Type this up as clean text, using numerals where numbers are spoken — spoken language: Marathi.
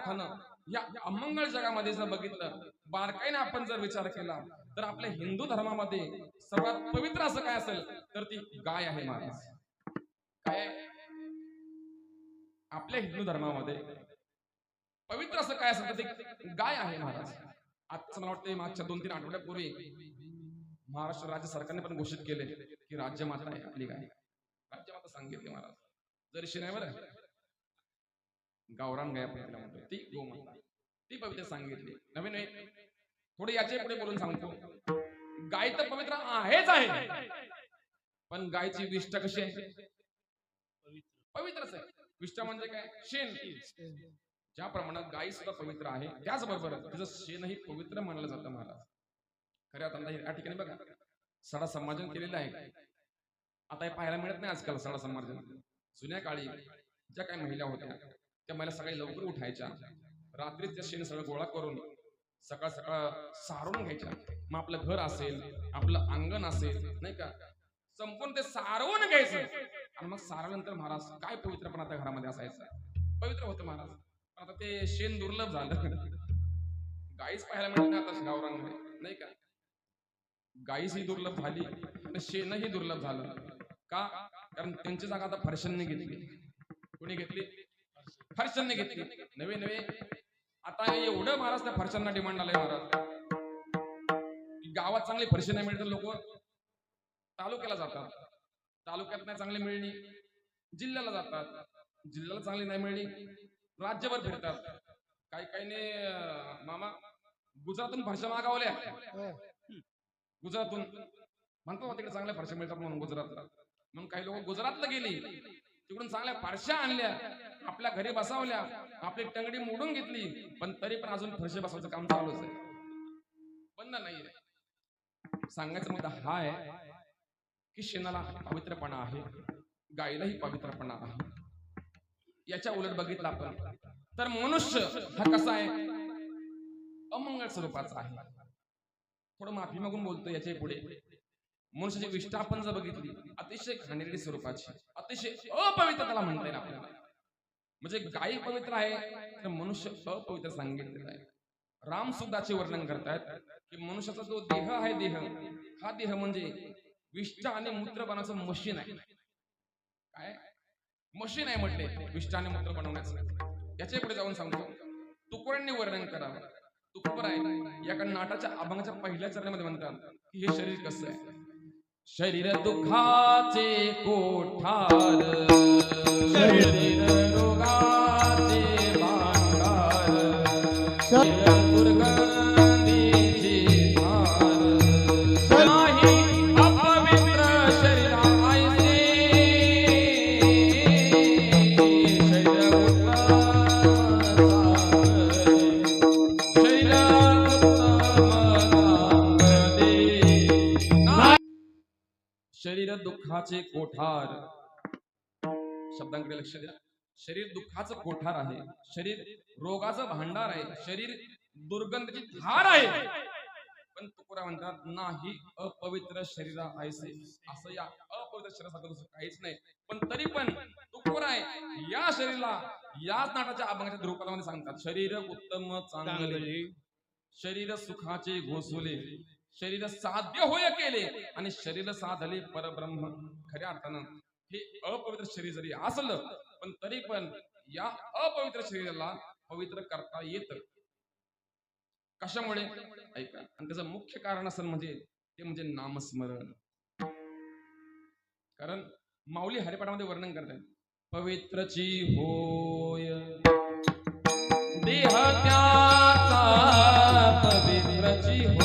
अर्थानं या अमंगळ जगामध्ये जर बघितलं, बारकाईने आपण जर विचार केला, तर आपल्या हिंदू धर्मामध्ये सर्वात पवित्र असं काय असेल तर ती गाय आहे महाराज. काय आपल्या हिंदू धर्मामध्ये पवित्र असं काय असेल तर ती गाय आहे महाराज. आता मला वाटतं मागच्या 2-3 आठवड्यापूर्वी महाराष्ट्र राज्य सरकारने पण घोषित केले की राज्यमाता आहे आपली गाय. राज्यमाता सांगितले महाराज. जर शिनाय बरं गावरान गाय आपण म्हणतो ती गोमाता, ती पवित्र सांगितली. नवीन थोडे याचे पुढे बोलून सांगतो. गाय तर पवित्र आहेच आहे, पण गायची विष्ठा कशी आहे? पवित्रच आहे. विष्ठा म्हणजे काय? शेण. ज्या प्रमाणात गाय सुद्धा पवित्र आहे, त्याचबरोबर तिचं शेणही पवित्र मानलं जातं महाराज. खऱ्या अर्थानं या ठिकाणी बघा सडा संमार्जन केलेलं आहे. आता हे पाहायला मिळत नाही आजकाल सडा संमार्जन. जुन्या काळी ज्या काही महिला होत्या त्या महिला सकाळी लवकर उठायच्या, रात्रीच त्या शेण सगळं गोळा करून सकाळ सकाळ सारून घ्यायच्या. मग आपलं घर असेल, आपलं अंगण असेल, नाही का, संपूर्ण ते सारवून घ्यायचं. आणि मग सारल्यानंतर महाराज काय पवित्रपणा त्या घरामध्ये असायचा, पवित्र होतं महाराज. आता ते शेण दुर्लभ झालं. गाईच पाहायला मिळत नाही आता गावरांमध्ये, नाही का. गाईच ही दुर्लभ झाली आणि शेणही दुर्लभ झालं. का? कारण त्यांची जागा आता फरशांनी घेतली. कोणी घेतली? फरशांनी घेतली. नवे नवे आता एवढं महाराज त्या फरशांना डिमांड आलंय महाराज. गावात चांगली फरशी नाही मिळत, लोक तालुक्याला जातात. तालुक्यात नाही चांगली मिळली, जिल्ह्याला जातात. जिल्ह्याला चांगली नाही मिळली, राज्यभर फिरतात. काही काहीने मामा गुजरातून फरशा मागवल्या. गुजरातून म्हणतो तिकडे चांगल्या फरशा मिळतात म्हणून गुजरातला. मग काही लोक गुजरातला गेली, तिकडून चांगल्या फरशा आणल्या, आपल्या घरी बसवल्या, आपली टंगडी मोडून घेतली, पण तरी पण अजून फरशे बसवायचं काम चालूच आहे, बंद नाहीये. सांगायचा मुद्दा हा आहे की शेणाला पवित्रपणा आहे, गायीलाही पवित्रपणा आहे. याच्या उलट बघितलं आपण तर मनुष्य हा कसा आहे? अमंगळ स्वरूपाचा आहे. थोडं माफी मागून बोलतो याच्या पुढे. मनुष्याची विष्ठा आपण जर बघितली अतिशय घाणेरडी स्वरूपाची, अतिशय अपवित्र त्याला म्हणता येईल आपल्याला. म्हणजे गायी पवित्र आहे तर मनुष्य अपवित्र सांगितलेला आहे. रामसुद्धाचे वर्णन करतायत की मनुष्याचा जो देह आहे, देह हा देह म्हणजे विष्ठा आणि मूत्र बनवण्याचं मशीन आहे. काय मशीन आहे म्हटले विष्ठा आणि मूत्र बनवण्याचं. याच्या पुढे जाऊन सांगतो तुकोरांनी वर्णन करावं. तुकोर आहे या नाटाच्या अभंगाच्या पहिल्या चरणामध्ये म्हणतात की हे शरीर कसं आहे. शरीर दुःखाचे कोठार, शरीर रोगाचे भांडार, शरीर दुर्गंधीची धार, नाही अपवित्र शरीराचे, शरीर शरीर दुःखाचे कोठार. शब्दांकडे लक्ष द्या. शरीर दुःखाचं कोठार आहे, शरीर रोगाचं भांडार आहे, शरीर दुर्गंधीची धार आहे. पण तुकोरा म्हणतात नाही अपवित्र शरीरा ऐसे. असं या अपवित्र शरीरासारखं दुसरं काहीच नाही. पण तरी पण तुकोरा आहे या शरीराला याच नाटाच्या अभंगाच्या ध्रुपदामध्ये सांगतात शरीर उत्तम चांगले, शरीर सुखाचे घोसवले, शरीर साध्य होय केले आणि शरीर साधले परब्रह्म. खऱ्या अर्थानं हे अपवित्र शरीर जरी असलं पण तरी पण या अपवित्र शरीराला पवित्र करता येतं. कशामुळे? ऐका. आणि त्याचं मुख्य कारण असं म्हणजे ते म्हणजे नामस्मरण. कारण माऊली हरिपाठामध्ये वर्णन करतात पवित्रची होय देह त्याचा, पवित्रची होय